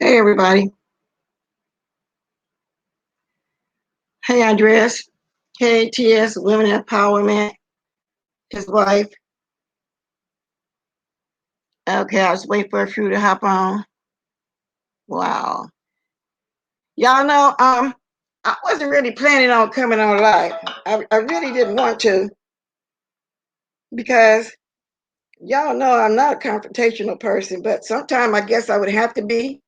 Hey, everybody. Hey, Andres. Hey, TS, Women Empowerment, his wife. Okay, I was waiting for a few to hop on. Wow. Y'all know, I wasn't really planning on coming on live. I really didn't want to because y'all know I'm not a confrontational person, but sometimes I guess I would have to be.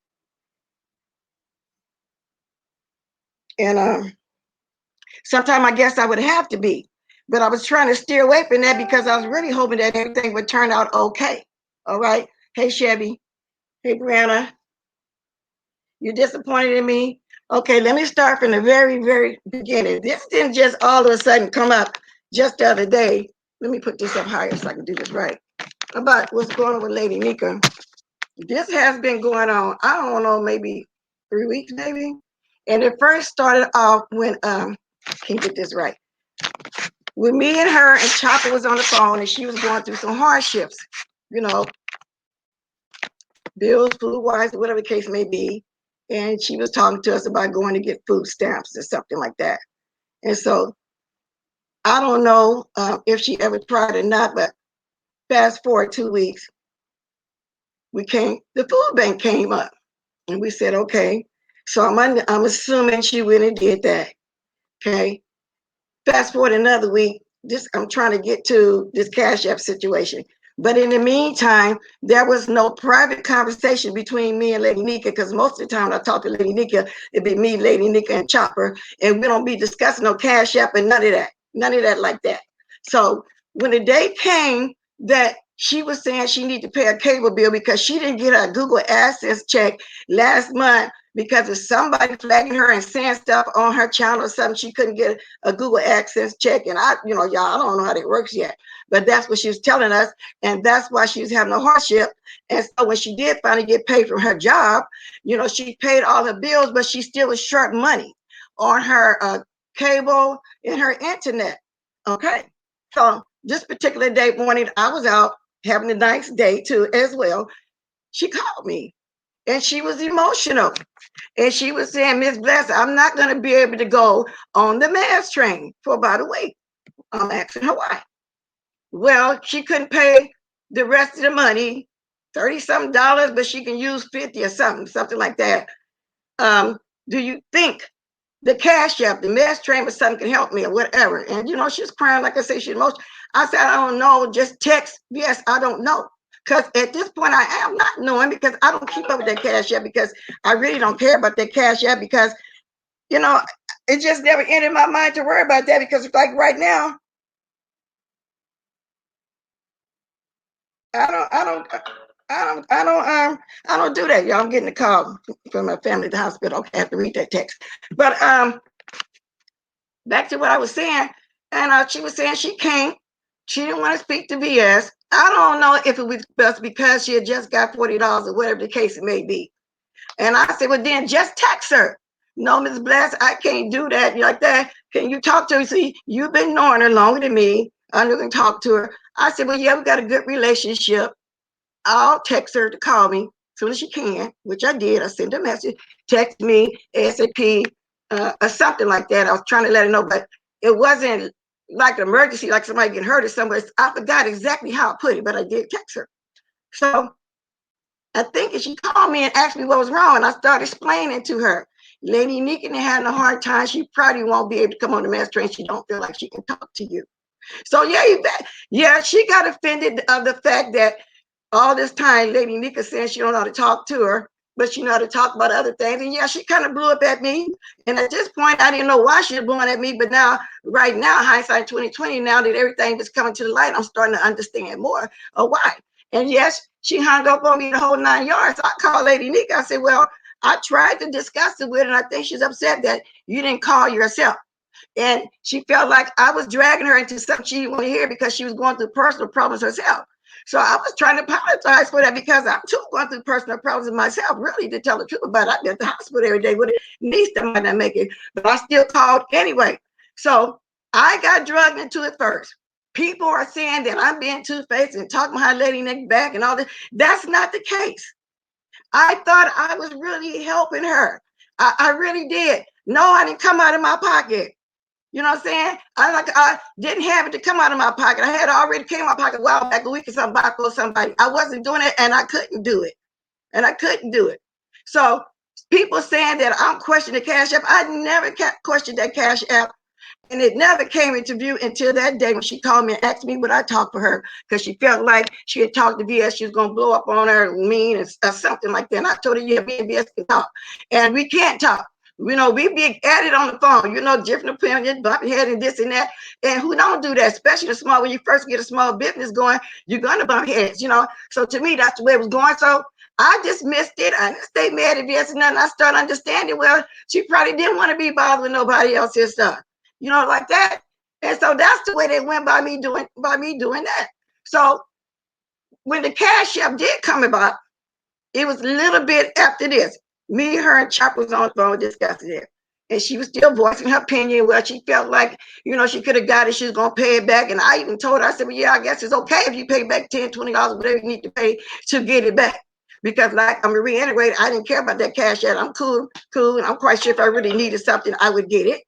And sometimes I guess I would have to be. But I was trying to steer away from that because I was really hoping that everything would turn out okay. All right. Hey, Chevy. Hey, Brianna. You're disappointed in me? Okay, let me start from the very, very beginning. This didn't just all of a sudden come up just the other day. Let me put this up higher so I can do this right. About what's going on with Lady Nyca. This has been going on, I don't know, maybe 3 weeks, maybe. And it first started off when, can you get this right? When me and her and Chopper was on the phone and she was going through some hardships, you know, bills, food wise, whatever the case may be. And she was talking to us about going to get food stamps or something like that. And so I don't know if she ever tried or not, but fast forward 2 weeks, the food bank came up and we said, okay. So I'm assuming she went and did that. Okay. Fast forward another week, I'm trying to get to this Cash App situation. But in the meantime, there was no private conversation between me and Lady Nyca, because most of the time when I talk to Lady Nyca, it'd be me, Lady Nyca, and Chopper, and we don't be discussing no Cash App and none of that like that. So when the day came that she was saying she needed to pay a cable bill because she didn't get her Google AdSense check last month because of somebody flagging her and saying stuff on her channel or something, she couldn't get a Google Access check. And y'all, I don't know how that works yet, but that's what she was telling us. And that's why she was having a hardship. And so when she did finally get paid from her job, she paid all her bills, but she still was short money on her cable and her internet. Okay. So this particular day morning, I was out having a nice day too, as well. She called me and she was emotional. And she was saying, Miss Bless, I'm not going to be able to go on the mass train for about a week. I'm asking her why. Well, she couldn't pay the rest of the money, 30 something dollars, but she can use 50 or something like that. Do you think the Cash App, the mass train or something can help me or whatever? And she's crying, like I say, she's emotional. I said, I don't know, just text. Yes, I don't know. Because at this point, I am not knowing because I don't keep up with that Cash App because I really don't care about that Cash App because it just never entered my mind to worry about that because like right now, I don't, I don't, I don't do that. Y'all, I'm getting a call from my family at the hospital. Okay, I have to read that text. But back to what I was saying, and she was saying she can't. She didn't want to speak to VS. I don't know if it was just because she had just got $40 or whatever the case it may be. And I said, well, then just text her. No, Ms. Bless, I can't do that like that. Can you talk to her? See, you've been knowing her longer than me. I knew can talk to her. I said, well, yeah, we got a good relationship. I'll text her to call me as soon as she can, which I did. I sent a message, text me, ASAP, or something like that. I was trying to let her know, but it wasn't like an emergency, like somebody getting hurt or somewhere. I forgot exactly how I put it, but I did text her. So I think she called me and asked me what was wrong, and I started explaining to her. Lady Nyca having a hard time. She probably won't be able to come on the mass train. She don't feel like she can talk to you. So yeah, she got offended of the fact that all this time Lady Nyca saying she don't know how to talk to her, but she know how to talk about other things. And yeah, she kind of blew up at me. And at this point, I didn't know why she was blowing at me. But now, right now, hindsight 2020, now that everything is coming to the light, I'm starting to understand more of why. And yes, she hung up on me the whole 9 yards. So I called Lady Nyca. I said, well, I tried to discuss it with her, and I think she's upset that you didn't call yourself. And she felt like I was dragging her into something she didn't want to hear because she was going through personal problems herself. So I was trying to apologize for that because I'm too going through personal problems myself, really, to tell the truth about it. I've been at the hospital every day with a niece that might not make it, but I still called anyway. So I got drugged into it first. People are saying that I'm being two-faced and talking behind Lady Nick back and all this. That's not the case. I thought I was really helping her. I really did. No, I didn't come out of my pocket. You know what I'm saying? I didn't have it to come out of my pocket. I had already came out of my pocket a while back, a week or something back for somebody. I wasn't doing it, and I couldn't do it. And I couldn't do it. So people saying that I'm questioning the Cash App, I never questioned that Cash App. And it never came into view until that day when she called me and asked me would I talk for her, because she felt like she had talked to VS, she was going to blow up on her, mean, or something like that. And I told her, yeah, me and VS can talk. And we can't talk. You know, we be at it on the phone, you know, different opinions, bumping head and this and that. And who don't do that, especially the small, when you first get a small business going, you're going to bump heads, you know. So to me, that's the way it was going. So I dismissed it. I didn't stay mad at VS and nothing. I started understanding, well, she probably didn't want to be bothered with nobody else's stuff, you know, like that. And so that's the way they went by me doing that. So when the Cash App did come about, it was a little bit after this. Me, her, and Chop was on the phone discussing it. And she was still voicing her opinion. Well, she felt like, you know, she could have got it. She was going to pay it back. And I even told her, I said, well, yeah, I guess it's okay if you pay back $10, $20, whatever you need to pay to get it back. Because like I'm going to reiterate, I didn't care about that Cash App. I'm cool. And I'm quite sure if I really needed something, I would get it.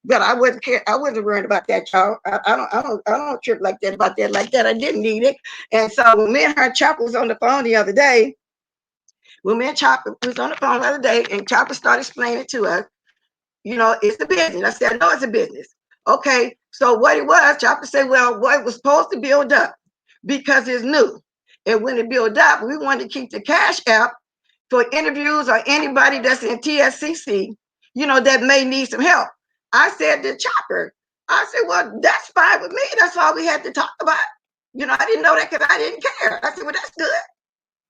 But I wasn't care. I wasn't worried about that, y'all. I don't trip like that about that like that. I didn't need it. And so when me and her Chop was on the phone the other day, when me and Chopper was on the phone the other day, and Chopper started explaining to us, you know, it's a business. I said, no, it's a business. Okay, so what it was, Chopper said, well, what it was supposed to build up because it's new. And when it built up, we wanted to keep the Cash App for interviews or anybody that's in TSCC, you know, that may need some help. I said to Chopper, I said, well, that's fine with me. That's all we had to talk about. You know, I didn't know that because I didn't care. I said, well, that's good.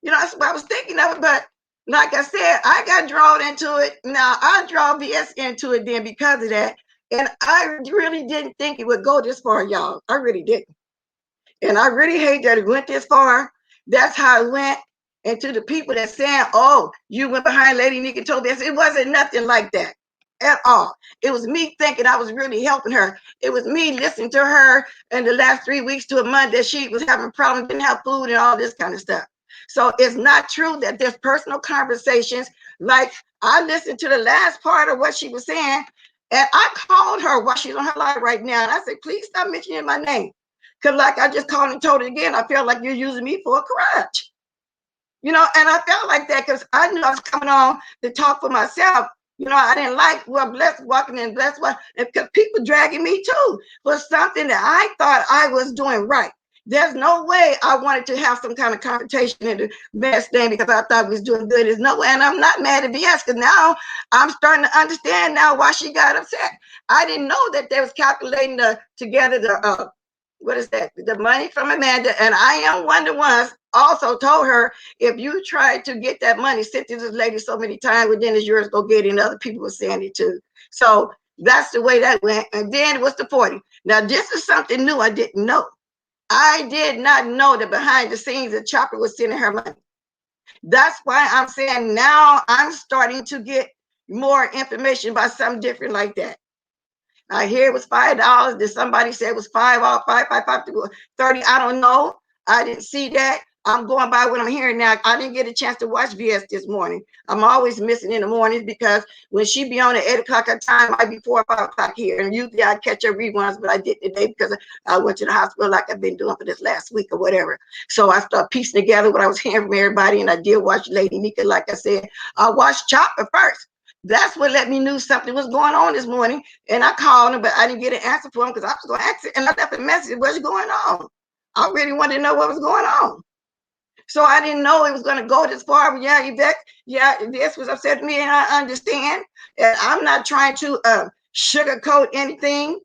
You know, that's what I was thinking of it. But like I said, I got drawn into it. Now I draw BS into it then because of that. And I really didn't think it would go this far, y'all. I really didn't. And I really hate that it went this far. That's how it went. And to the people that saying, oh, you went behind Lady Nyca told me, it wasn't nothing like that at all. It was me thinking I was really helping her. It was me listening to her in the last 3 weeks to a month that she was having problems, didn't have food and all this kind of stuff. So it's not true that there's personal conversations. Like I listened to the last part of what she was saying, and I called her while she's on her live right now. And I said, please stop mentioning my name. Because like I just called and told it again, I felt like you're using me for a crutch. You know, and I felt like that because I knew I was coming on to talk for myself. You know, I didn't like, well, blessed walking in, blessed walking, because people dragging me too for something that I thought I was doing right. There's no way I wanted to have some kind of confrontation in the best thing because I thought we was doing good. There's no way, and I'm not mad at BS because now I'm starting to understand now why she got upset. I didn't know that they was calculating together the what is that? The money from Amanda, and I am one of the ones also told her if you try to get that money sent to this lady so many times, well, then it's yours, go get it. And other people were saying it too. So that's the way that went. And then it was the 40. Now this is something new I didn't know. I did not know that behind the scenes that Chopper was sending her money. That's why I'm saying now I'm starting to get more information about something different like that. I hear it was $5. Did somebody say it was five, 30? I don't know. I didn't see that. I'm going by what I'm hearing now. I didn't get a chance to watch VS this morning. I'm always missing in the mornings because when she be on at 8 o'clock at time, I'd be 4 or 5 o'clock here. And usually I catch her reruns, but I did today because I went to the hospital like I've been doing for this last week or whatever. So I started piecing together what I was hearing from everybody. And I did watch Lady Nyca, like I said. I watched Chopper first. That's what let me know something was going on this morning. And I called him, but I didn't get an answer for him because I was going to ask it. And I left a message, what's going on? I really wanted to know what was going on. So I didn't know it was going to go this far. But yeah, Yvette, yeah, this was upset me, and I understand. And I'm not trying to sugarcoat anything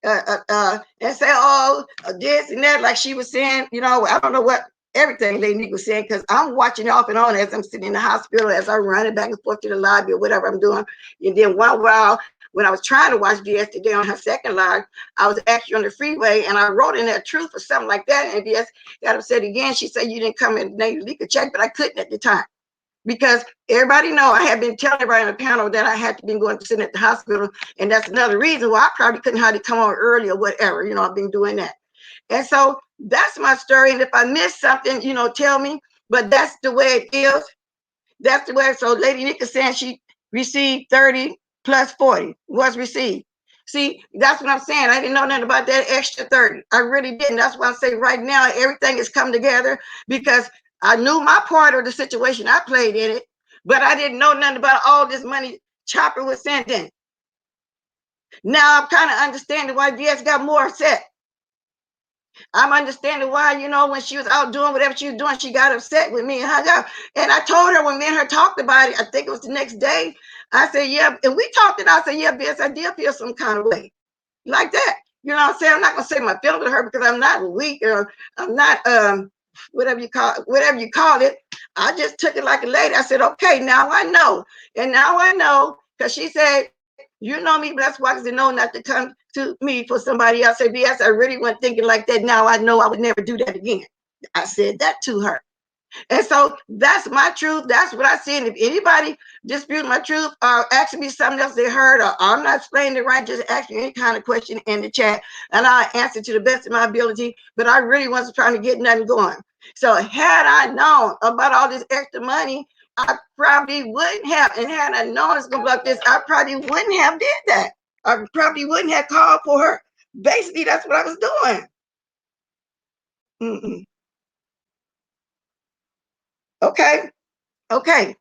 and say, oh, this and that, like she was saying, you know, I don't know what everything Lady Nyca was saying, because I'm watching off and on as I'm sitting in the hospital, as I'm running back and forth to the lobby or whatever I'm doing. And then one while, when I was trying to watch VS today on her second live, I was actually on the freeway and I wrote in that truth or something like that. And VS got upset again. She said, you didn't come in Lady Nyca check, but I couldn't at the time. Because everybody know I had been telling everybody on the panel that I had to be going to sit at the hospital. And that's another reason why I probably couldn't hardly come on early or whatever. You know, I've been doing that. And so that's my story. And if I missed something, you know, tell me. But that's the way it is. That's the way. So Lady Nyca saying she received 30 plus 40 was received. See, that's what I'm saying. I didn't know nothing about that extra 30. I really didn't. That's why I say right now everything is come together, because I knew my part of the situation. I played in it, but I didn't know nothing about all this money Chopper was sending. Now I'm kind of understanding why DS got more upset. I'm understanding why, when she was out doing whatever she was doing, she got upset with me and hung up. And I told her when me and her talked about it, I think it was the next day, I said, yeah, and we talked and I said, yeah, bitch, I did feel some kind of way. Like that. You know what I'm saying? I'm not gonna say my feelings to her because I'm not weak or I'm not whatever you call it. I just took it like a lady. I said, okay, now I know. And now I know, because she said, you know me, but that's why I know not to come to me for somebody else. I said, yes, I really wasn't thinking like that. Now I know I would never do that again. I said that to her. And so that's my truth. That's what I see. And if anybody dispute my truth or asking me something else they heard, or I'm not explaining it right, just ask me any kind of question in the chat and I'll answer to the best of my ability. But I really wasn't trying to get nothing going. So had I known about all this extra money, I probably wouldn't have. And had I known it's going to be like this, I probably wouldn't have did that. I probably wouldn't have called for her. Basically, that's what I was doing. Mm-mm. Okay. Okay.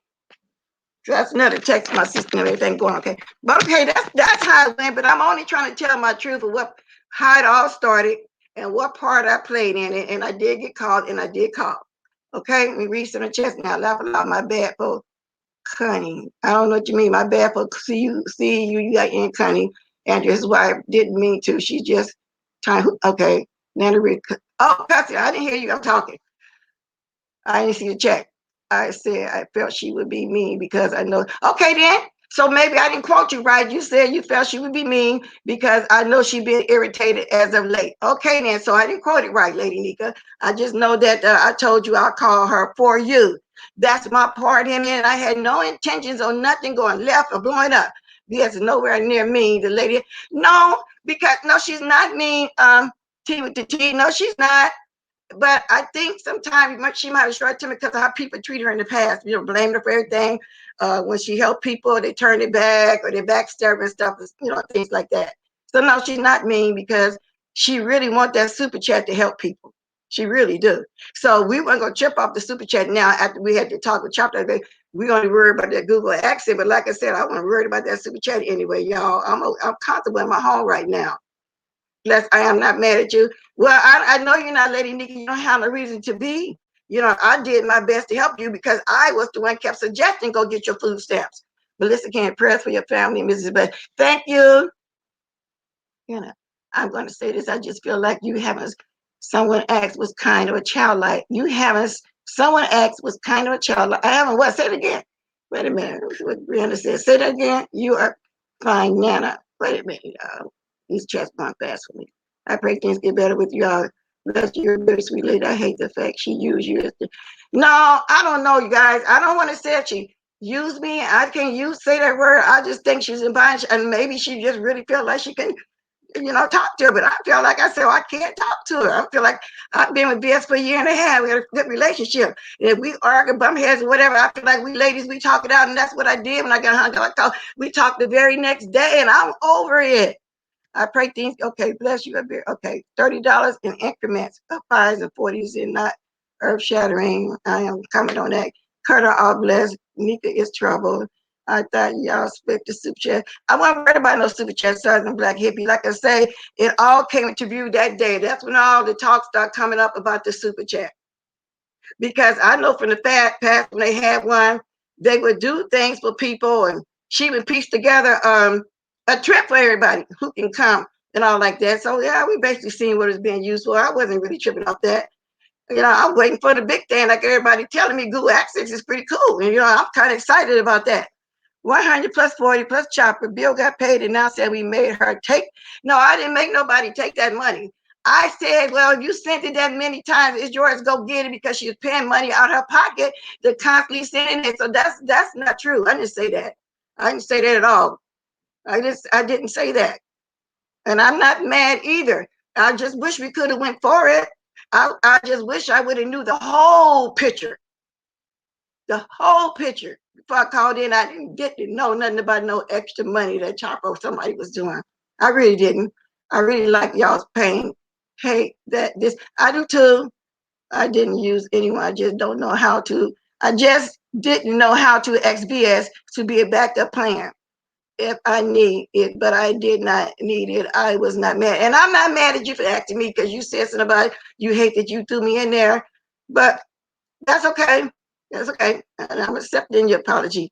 So that's another text my sister and everything going okay. But okay, that's how it went. But I'm only trying to tell my truth of how it all started and what part I played in it. And I did get called and I did call. Okay, let me read some of the chest now. Laugh aloud, my bad for cunning. I don't know what you mean. My bad for you got in cunning. Andrew's wife didn't mean to. She just trying. Okay, Nana Rick. Oh, Patsy, I didn't hear you. I'm talking. I didn't see the check. I said I felt she would be mean because I know. Okay, then. So maybe I didn't quote you right. You said you felt she would be mean because I know she'd been irritated as of late. Okay, then. So I didn't quote it right, Lady Nyca. I just know that I told you I'll call her for you. That's my part in it. And I had no intentions on nothing going left or blowing up. Yes, nowhere near mean. The lady, no, because no, she's not mean. T with the T. No, she's not. But I think sometimes she might have short tempered because of how people treated her in the past. Blamed her for everything. When she helped people, they turned it back or they backstab and stuff. Things like that. So no, she's not mean because she really wants that super chat to help people. She really do. So we weren't gonna chip off the super chat now after we had to talk with Chop that day. We're gonna worry about that Google accent. But like I said, I wasn't worried about that super chat anyway, y'all. I'm comfortable in my home right now. Yes, I am not mad at you. Well, I know you're not Lady Nyca. You don't have no reason to be. I did my best to help you because I was the one kept suggesting go get your food stamps. Melissa can't press for your family, Mrs. But thank you. I'm going to say this. I just feel like you haven't. Someone asked was kind of a childlike. You haven't. Someone asked was kind of a childlike. I haven't. What? Say it again. Wait a minute. What Brianna said. Say that again. You are fine, Nana. Wait a minute. These chats gone fast for me. I pray things get better with y'all. Bless you, very sweet lady. I hate the fact she used you as the. No, I don't know, you guys. I don't want to say she used me. I can't say that word. I just think she's in bind, and maybe she just really felt like she can talk to her. But I feel like I said, I can't talk to her. I feel like I've been with BS for a year and a half. We had a good relationship. And if we argue, bump heads or whatever, I feel like we ladies, we talk it out. And that's what I did when I got hung up. We talked the very next day and I'm over it. I pray things, okay, bless you. Okay, $30 in increments of 5s and 40s and not earth shattering. I am coming on that. Carter, all blessed. Nyca is trouble. I thought y'all split the super chat. I wasn't worried about no super chat, Southern Black Hippie. Like I say, it all came into view that day. That's when all the talk started coming up about the super chat. Because I know from the past when they had one, they would do things for people and she would piece together a trip for everybody who can come and all like that. So yeah, we basically seen what it's being used for. I wasn't really tripping off that. I'm waiting for the big thing, like everybody telling me Google Access is pretty cool. And I'm kind of excited about that. 100 plus 40 plus Chopper. Bill got paid and now said we made her take. No, I didn't make nobody take that money. I said, well, you sent it that many times. It's yours. Go get it because she was paying money out of her pocket to constantly sending it. So that's not true. I didn't say that. I didn't say that at all. I didn't say that. And I'm not mad either. I just wish we could have went for it. I just wish I would have knew the whole picture. The whole picture. Before I called in, I didn't know nothing about no extra money that Chapo somebody was doing. I really didn't. I really like y'all's pain. Hey, that this I do too. I didn't use anyone. I just don't know how to. I just didn't know how to XBS to be a backup plan if I need it, but I did not need it. I was not mad. And I'm not mad at you for asking me because you said something about it. You hate that you threw me in there. But that's okay. That's okay. And I'm accepting your apology.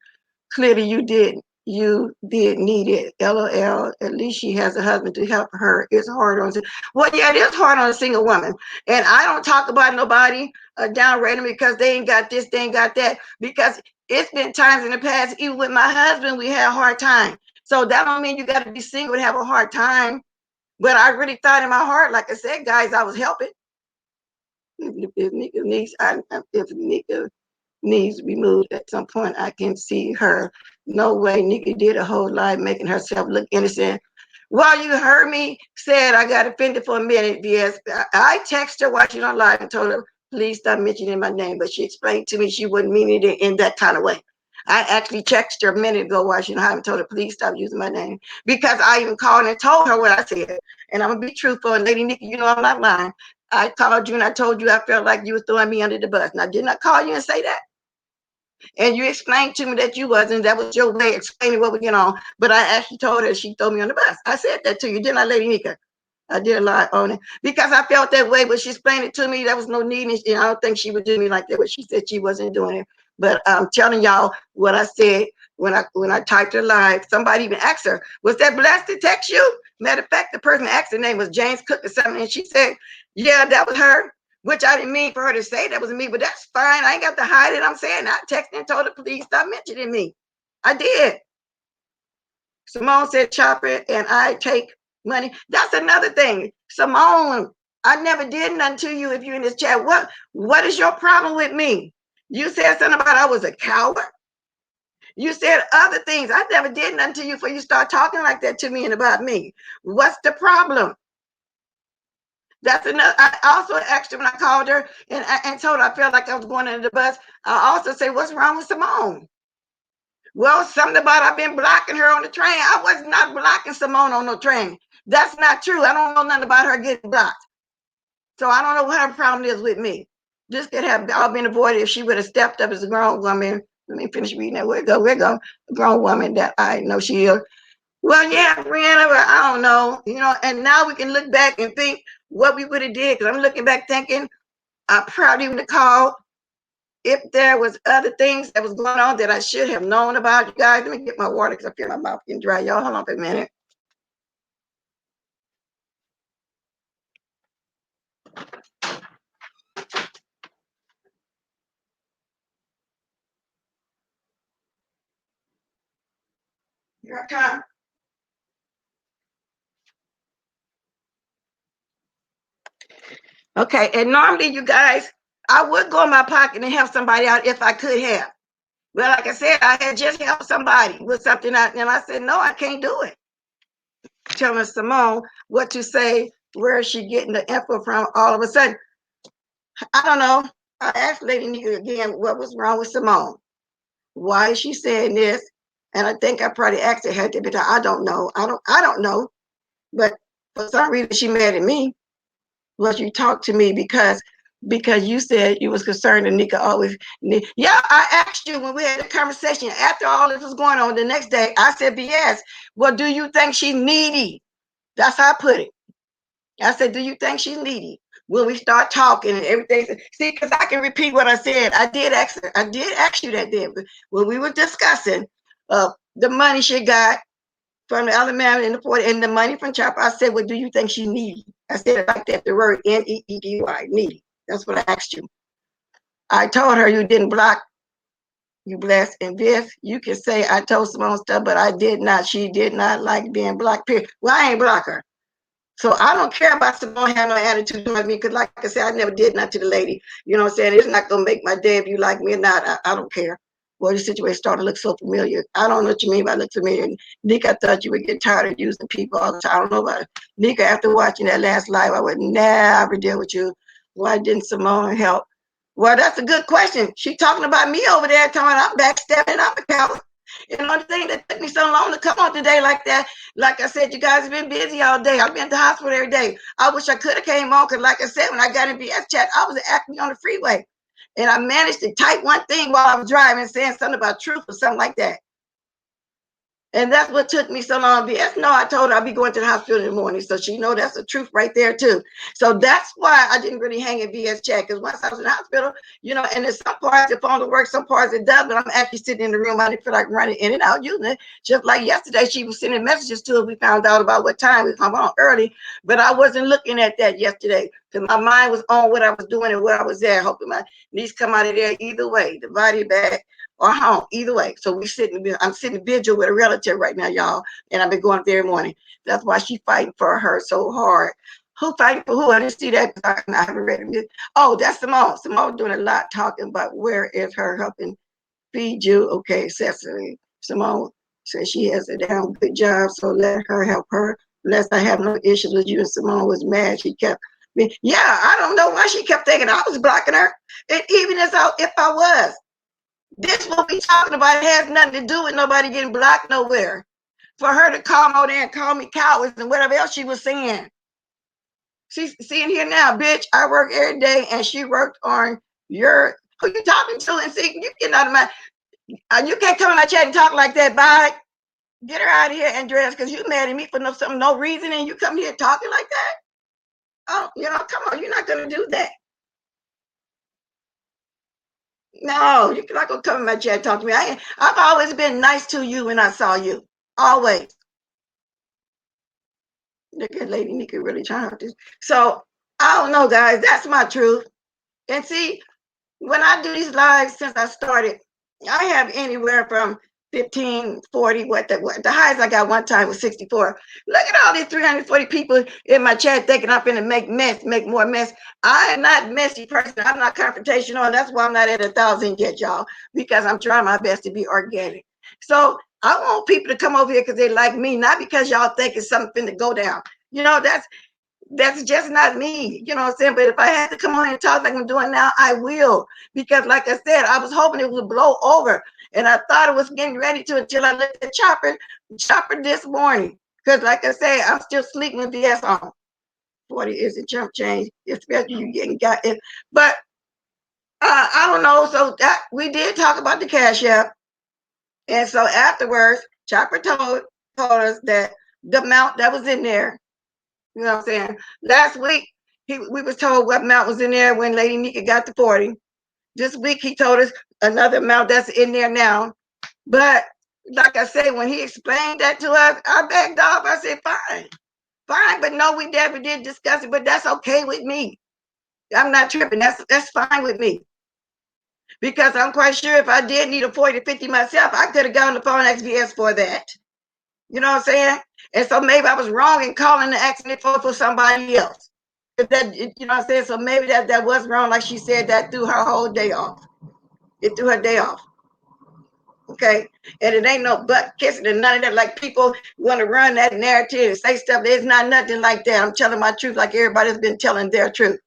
Clearly you did. You did need it. LOL. At least she has a husband to help her. It's hard on. Well, yeah, it is hard on a single woman. And I don't talk about nobody downrating because they ain't got this, they ain't got that. Because it's been times in the past, even with my husband, we had a hard time. So that don't mean you got to be single and have a hard time. But I really thought in my heart, like I said, guys, I was helping. If Nyca needs removed at some point, I can see her. No way, Nyca did a whole lot making herself look innocent. Well, you heard me said I got offended for a minute. Yes, I texted her watching on live and told her, please stop mentioning my name. But she explained to me she wouldn't mean it in that kind of way. I actually texted her a minute ago watching live and told her, please stop using my name. Because I even called and told her what I said. And I'm going to be truthful. And Lady Nyca, you know I'm not lying. I called you and I told you I felt like you were throwing me under the bus. Now, didn't I call you and say that? And you explained to me that you wasn't. That was your way of explaining what was going on. But I actually told her she threw me on the bus. I said that to you, didn't I, Lady Nyca? I did a lot on it because I felt that way, but she explained it to me. There was no need. And I don't think she would do me like that, but she said she wasn't doing it. But I'm telling y'all what I said when I typed her live. Somebody even asked her, was that blessed to text you? Matter of fact, the person asked, her name was James Cook or something. And she said, yeah, that was her, which I didn't mean for her to say that was me, but that's fine. I ain't got to hide it. I'm saying I texted and told her, please stop mentioning me. I did. Simone said, Chopper, and I take money. That's another thing. Simone, I never did nothing to you if you're in this chat. What is your problem with me? You said something about I was a coward. You said other things. I never did nothing to you before you start talking like that to me and about me. What's the problem? That's another. I also asked her when I called her and told her I felt like I was going under the bus. I also say, what's wrong with Simone? Well, something about I've been blocking her on the train. I was not blocking Simone on no train. That's not true. I don't know nothing about her getting blocked. So I don't know what her problem is with me. This could have all been avoided if she would have stepped up as a grown woman. Let me finish reading that. Where go? A grown woman that I know she is. Well, yeah, Brianna, but I don't know. And now we can look back and think what we would have did. Because I'm looking back thinking I probably would have called if there was other things that was going on that I should have known about. You guys, let me get my water because I feel my mouth getting dry. Y'all, hold on for a minute. Here I come. Okay, and normally, you guys, I would go in my pocket and help somebody out if I could have. Well, like I said, I had just helped somebody with something, and I said, no, I can't do it. Telling Simone what to say, where is she getting the info from all of a sudden? I don't know. I asked Lady Nyca again what was wrong with Simone. Why is she saying this? And I think I probably asked her to, but I don't know. I don't know. But for some reason she mad at me. Well, you talked to me because you said you was concerned that Nyca always yeah, I asked you when we had a conversation after all this was going on the next day. I said, BS, well, do you think she's needy? That's how I put it. I said, do you think she's needy? When we start talking and everything. See, because I can repeat what I said. I did ask you that then. When we were discussing the money she got from the Alabama and the 40 and the money from Chopper, I said, well, do you think she needy? I said it like that, the word needy, needy. That's what I asked you. I told her you didn't block, you blessed. And this, you can say I told Simone stuff, but I did not. She did not like being blocked, period. Well, I ain't block her. So I don't care about Simone having no attitude towards me because, like I said, I never did nothing to the lady. You know what I'm saying? It's not going to make my day if you like me or not. I don't care. Well, the situation started to look so familiar. I don't know what you mean by look familiar. Nyca, I thought you would get tired of using people all the time. I don't know about it. Nyca, after watching that last live, I would never deal with you. Why didn't Simone help Well, that's a good question. She talking about me over there, telling I'm backstabbing, I'm a coward. And the only thing that took me so long to come on today like that, like I said, you guys have been busy all day. I've been to the hospital every day. I wish I could have came on because, like I said, when I got in BS chat, I was actually on the freeway. And I managed to type one thing while I was driving, saying something about truth or something like that. And that's what took me so long. BS, no, I told her I'd be going to the hospital in the morning. So she know that's the truth right there too. So that's why I didn't really hang in BS chat. Because once I was in the hospital, you know, and there's some parts the phone will work, some parts it does, but I'm actually sitting in the room. I didn't feel like running in and out using it. Just like yesterday, she was sending messages to us. We found out about what time we come on early, but I wasn't looking at that yesterday because my mind was on what I was doing and where I was there, hoping my niece come out of there either way, the body bag or home, either way. So I'm sitting vigil with a relative right now, y'all, and I've been going every morning. That's why she's fighting for her so hard. Who fighting for who? I didn't see that because I haven't read it. Oh, that's Simone. Simone doing a lot talking about where is her helping feed you. Okay, Cecily. Simone says she has a damn good job, so let her help her. Unless I have no issues with you. And Simone was mad. She kept me. Yeah, I don't know why she kept thinking I was blocking her. And even if I was, this what we talking about. It has nothing to do with nobody getting blocked nowhere. For her to come out there and call me cowards and whatever else she was saying. She's seeing here now, bitch, I work every day and she worked on your, who you talking to? And see, you get out of my, you can't come in my chat and talk like that. Bye. Get her out of here, Andreas, because you mad at me for no reason and you come here talking like that. Oh, you know, come on, you're not going to do that. No, you're not going to come in my chat and talk to me. I've always been nice to you when I saw you. Always. Look at Lady Nyca really trying to. So I don't know, guys. That's my truth. And see, when I do these lives since I started, I have anywhere from 15, 40, what the highest I got one time was 64. Look at all these 340 people in my chat thinking I'm gonna make more mess. I am not messy person. I'm not confrontational, and that's why I'm not at 1,000 yet, y'all, because I'm trying my best to be organic. So I want people to come over here because they like me, not because y'all think it's something to go down. You know, that's just not me. You know what I'm saying? But if I had to come on and talk like I'm doing now, I will. Because like I said, I was hoping it would blow over. And I thought it was getting ready to until I looked at Chopper this morning. Because like I said, I'm still sleeping with BS on. 40 is a jump change, especially you getting got it. But I don't know. So that we did talk about the Cash App. And so afterwards, Chopper told us that the amount that was in there, you know what I'm saying? Last week, we was told what amount was in there when Lady Nyca got to 40. This week, he told us another amount that's in there now. But like I said, when he explained that to us, I backed off. I said, fine. But no, we never did discuss it, but that's okay with me. I'm not tripping. That's fine with me. Because I'm quite sure if I did need a 40 to 50 myself, I could have gone to phone XBS for that. You know what I'm saying? And so maybe I was wrong in calling and asking it for somebody else. That, you know what I'm saying? So maybe that was wrong, like she said, that threw her whole day off. It threw her day off. Okay? And it ain't no butt kissing and none of that. Like people want to run that narrative and say stuff. There's not nothing like that. I'm telling my truth like everybody's been telling their truth.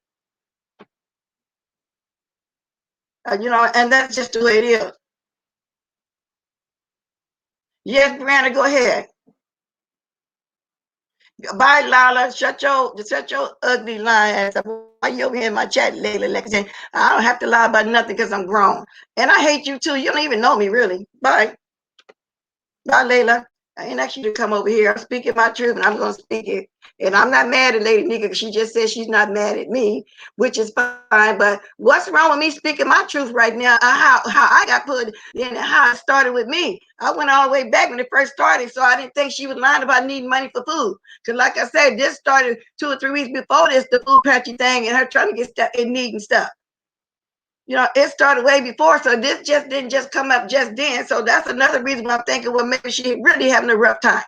You know, and that's just the way it is. Yes, Brianna, go ahead. Bye, Lala. Shut your ugly lying ass up. Why you over here in my chat lately, Lexington? I don't have to lie about nothing because I'm grown. And I hate you too. You don't even know me, really. Bye. Bye, Layla. I ain't asked you to come over here. I'm speaking my truth and I'm going to speak it. And I'm not mad at Lady Nyca because she just said she's not mad at me, which is fine. But what's wrong with me speaking my truth right now? How I got put in and how it started with me. I went all the way back when it first started, so I didn't think she was lying about needing money for food. Because like I said, this started 2 or 3 weeks before this, the food pantry thing, and her trying to get stuff and needing stuff. You know, it started way before, so this just didn't just come up just then. So that's another reason why I'm thinking, well, maybe she really having a rough time.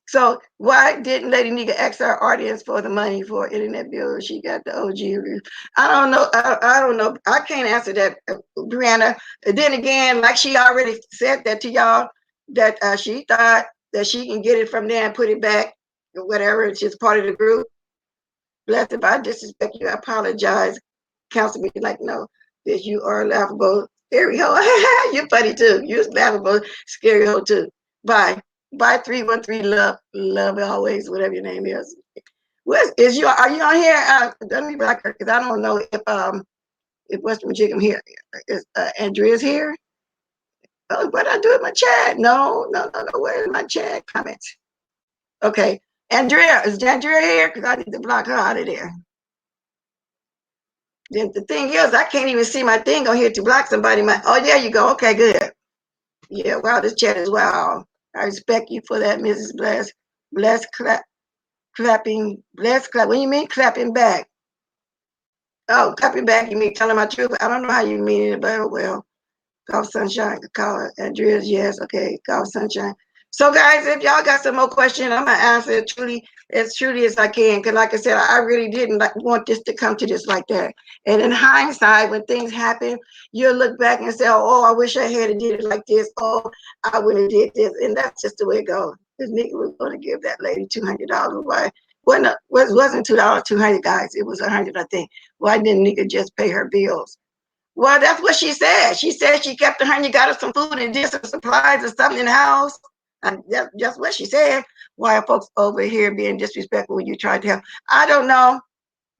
So why didn't Lady Nyca ask our audience for the money for internet bill? She got the OG. I don't know. I don't know. I can't answer that, Brianna. And then again, like she already said that to y'all, that she thought that she can get it from there and put it back or whatever. It's just part of the group. Blessed, if I disrespect you, I apologize. counsel me like, no, that you are laughable, scary hoe. You're funny too. You're laughable, scary hoe too. Bye. Bye 313 love always, whatever your name is. What is you? Are you on here? Let me back her because I don't know if Western Jiggum here is Andrea's here. Oh, what I do with my chat? No. Where's my chat comments? Okay, Andrea, is Andrea here? Because I need to block her out of there. Then the thing is, I can't even see my thing on here to block somebody. Oh, there you go. Okay, good. Yeah, wow, this chat is wow. I respect you for that, Mrs. Bless. Bless clapping. Bless clap. What do you mean clapping back? Oh, clapping back. You mean telling my truth? I don't know how you mean it, but well. Golf Sunshine, call Andrea's, yes, okay, Golf Sunshine. So guys, if y'all got some more questions, I'm gonna answer it as truly as I can. Cause like I said, I really didn't want this to come to this like that. And in hindsight, when things happen, you'll look back and say, oh, I wish I had did it like this. Oh, I would have did this. And that's just the way it goes. This nigga was gonna give that lady $200. Why? Wasn't $2, 200 guys. It was 100, I think. Why didn't nigga just pay her bills? Well, that's what she said. She said she kept her and you got her some food and did some supplies or something in the house. And that's what she said. Why are folks over here being disrespectful when you try to help? I don't know.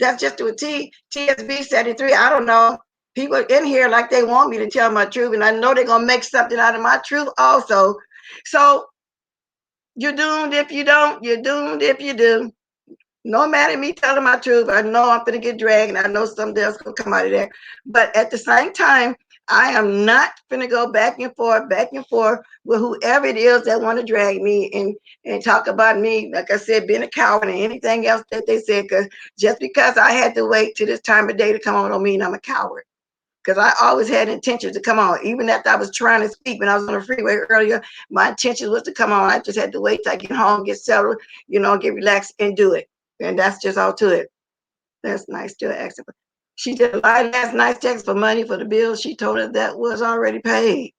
That's just what TSB 73. I don't know. People in here like they want me to tell my truth, and I know they're gonna make something out of my truth also. So you're doomed if you don't. You're doomed if you do. No matter me telling my truth, I know I'm gonna get dragged, and I know something else gonna come out of there. But at the same time, I am not gonna go back and forth with whoever it is that want to drag me and talk about me. Like I said, being a coward and anything else that they said. Because just because I had to wait till this time of day to come on don't mean I'm a coward. Because I always had intentions to come on, even after I was trying to speak when I was on the freeway earlier. My intention was to come on. I just had to wait till I get home, get settled, get relaxed, and do it. And that's just all to it. That's nice to accept. She did a lie last night, text for money for the bills. She told us that was already paid.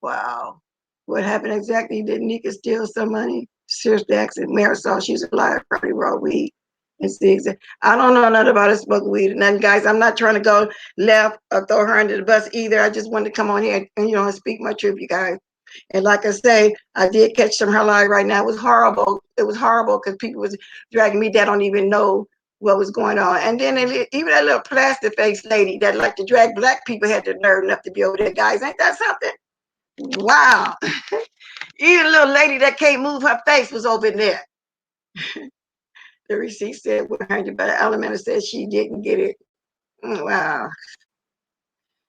Wow. What happened exactly? Did Nyca steal some money? Seriously, asking Marisol, she's a liar, probably raw weed. And see, I don't know nothing about her smoking weed. And then, guys, I'm not trying to go left or throw her under the bus either. I just wanted to come on here and speak my truth, you guys. And like I say, I did catch some her lie right now. It was horrible. It was horrible because people was dragging me that don't even know what was going on. And then even that little plastic face lady that like to drag black people had the nerve enough to be over there, guys. Ain't that something? Wow. Even a little lady that can't move her face was over there. The receipt said 100, but Alameda said she didn't get it. Wow.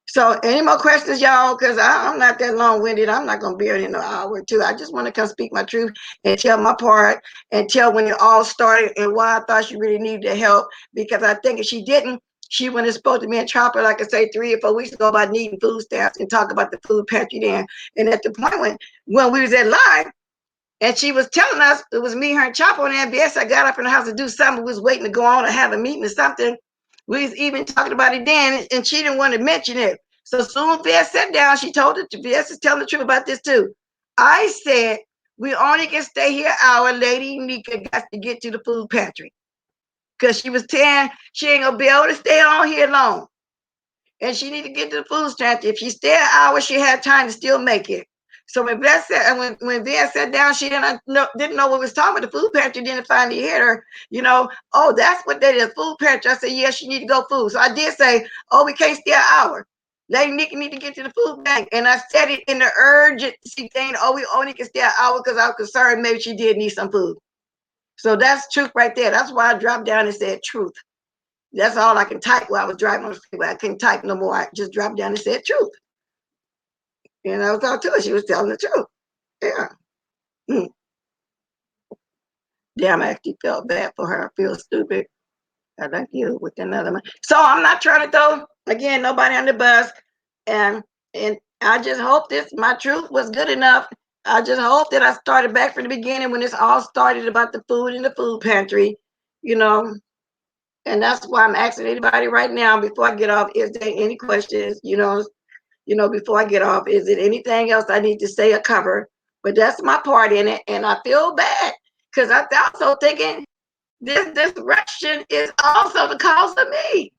So any more questions, y'all? Because I'm not that long-winded. I'm not going to be here in an hour or two. I just want to come speak my truth and tell my part and tell when it all started and why I thought she really needed the help. Because I think if she didn't, she wouldn't have spoke to me in Chopper, like I say, 3 or 4 weeks ago about needing food stamps and talk about the food pantry then. And at the point when we was at live, and she was telling us, it was me, her, and Chopper on MBS. I got up in the house to do something. We was waiting to go on and have a meeting or something. We was even talking about it then, and she didn't want to mention it. So soon Vess sat down, she told it to Vess is telling the truth about this too. I said, we only can stay here an hour. Lady Nyca got to get to the food pantry. Because she was saying she ain't going to be able to stay on here long. And she need to get to the food pantry. If she stay an hour, she had time to still make it. So when Vess said, when Vess sat down, she didn't know what was talking about. The food pantry didn't finally hit her. Oh, that's what that is, food pantry. I said, yeah, she need to go food. So I did say, oh, we can't stay an hour. Lady Nyca need to get to the food bank. And I said it in the urgency thing. Oh, we only can stay an hour because I was concerned maybe she did need some food. So that's truth right there. That's why I dropped down and said truth. That's all I can type while I was driving on the freeway. I couldn't type no more. I just dropped down and said truth. And I was all to her. She was telling the truth. Yeah. Damn, I actually felt bad for her. I feel stupid. I like you with another one. So I'm not trying to throw, again, nobody on the bus. And I just hope my truth was good enough. I just hope that I started back from the beginning when this all started about the food in the food pantry, And that's why I'm asking anybody right now before I get off, is there any questions, before I get off, is it anything else I need to say or cover? But that's my part in it. And I feel bad because I'm also thinking this disruption is also the cause of me.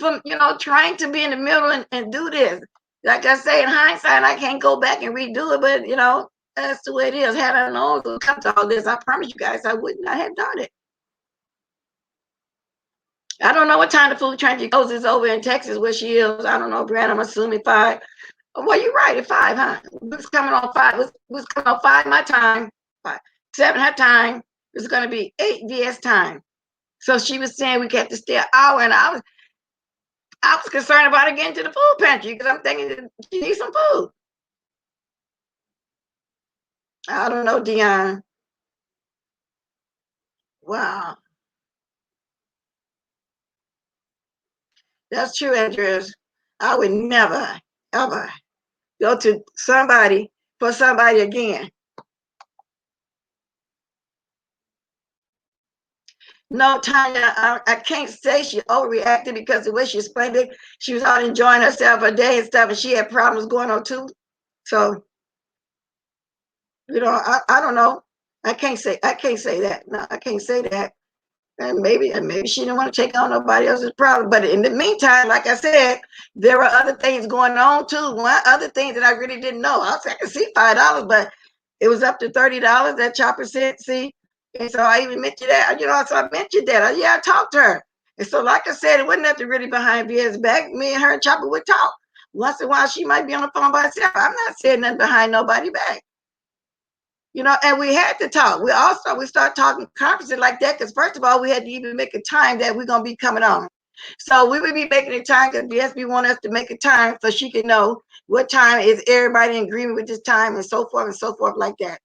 from, trying to be in the middle and do this. Like I say, in hindsight, I can't go back and redo it, but that's the way it is. Had I known it would come to all this, I promise you guys I would not have done it. I don't know what time the food transit closes over in Texas where she is. I don't know, Brad. I'm assuming 5. Well, you're right, at 5, huh? It's coming on 5. It's coming on 5 my time, 5, 7 her time. It's going to be 8 VS time. So she was saying we got to stay an hour, and I was concerned about her getting to the food pantry because I'm thinking that she needs some food. I don't know, Dion. Wow, that's true, Andrews. I would never, ever go to somebody for somebody again. No, Tanya, I can't say she overreacted because the way she explained it, she was out enjoying herself a day and stuff, and she had problems going on too. So, I don't know. I can't say that. No, I can't say that. And maybe she didn't want to take on nobody else's problem. But in the meantime, like I said, there were other things going on too. One other thing that I really didn't know. I could see $5, but it was up to $30 that Chopper said. See, and so I even mentioned that. So I mentioned that. Yeah, I talked to her, and so like I said, it wasn't nothing really behind Via's back. Me and her and Chopper would talk once in a while. She might be on the phone by herself. I'm not saying nothing behind nobody back. And we had to talk. We start talking conferences like that because first of all, we had to even make a time that we're gonna be coming on. So we would be making a time because BSB want us to make a time so she can know what time is everybody in agreement with this time and so forth like that.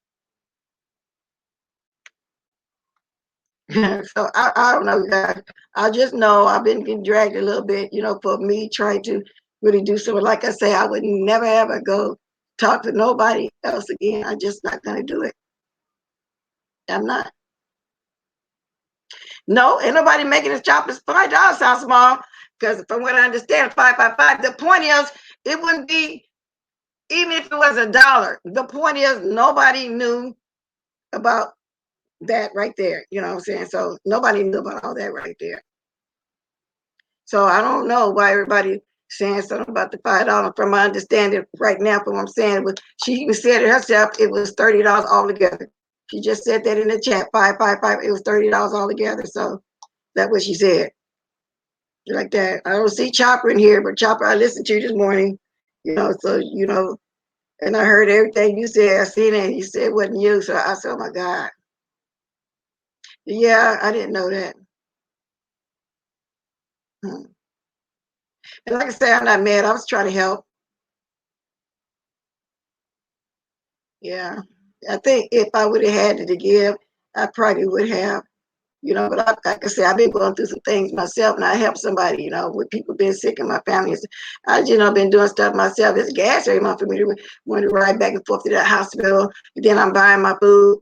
So I don't know, guys. I just know I've been getting dragged a little bit, for me trying to really do something. Like I say, I would never ever go talk to nobody else again. I'm just not gonna do it. I'm not. No, ain't nobody making this choppers $5 sound small. Because from what I understand, 555. The point is, it wouldn't be even if it was $1. The point is, nobody knew about that right there. You know what I'm saying? So nobody knew about all that right there. So I don't know why everybody saying something about the $5. From my understanding, right now, from what I'm saying, she even said it herself. It was $30 altogether. She just said that in the chat. 555. It was $30 altogether. So that's what she said. Like that. I don't see Chopper in here, but Chopper, I listened to you this morning, and I heard everything you said. I seen it, and you said it wasn't you. So I said, oh my God. Yeah, I didn't know that. And like I said, I'm not mad. I was trying to help. Yeah. I think if I would have had it to give, I probably would have. But like I said, I've been going through some things myself, and I help somebody, with people being sick in my family. I, been doing stuff myself. It's gas every month for me to want to ride back and forth to that hospital. And then I'm buying my food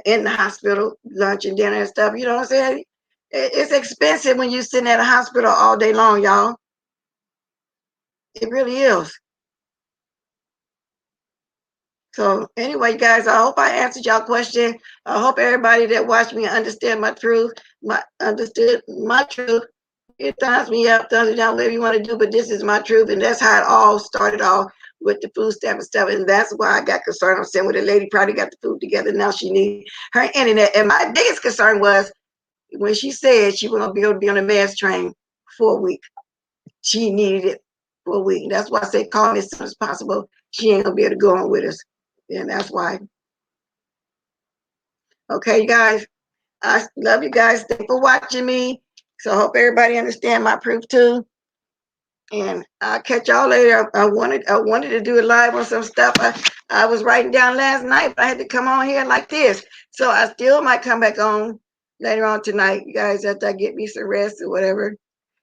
in the hospital, lunch and dinner and stuff. You know what I'm saying? It's expensive when you're sitting at a hospital all day long, y'all. It really is. So anyway, guys, I hope I answered y'all question. I hope everybody that watched me understand my truth, understood my truth. It thumbs me up, thumbs me down, whatever you want to do, but this is my truth, and that's how it all started off with the food stamp and stuff, and that's why I got concerned. I'm saying, well, the lady probably got the food together, now she needs her internet, and my biggest concern was when she said she wasn't going to be able to be on the mass train for a week. She needed it for a week. That's why I said call me as soon as possible. She ain't going to be able to go on with us, and that's why. Okay, you guys, I love you guys. Thanks for watching me. So I hope everybody understand my proof too. And I'll catch y'all later. I wanted to do it live on some stuff I was writing down last night, but I had to come on here like this. So I still might come back on later on tonight, you guys, after I get me some rest or whatever.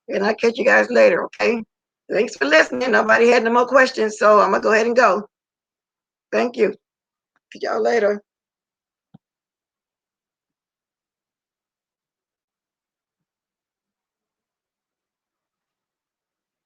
And I'll catch you guys later, okay? Thanks for listening. Nobody had no more questions, so I'm gonna go ahead and go. Thank you. See y'all later.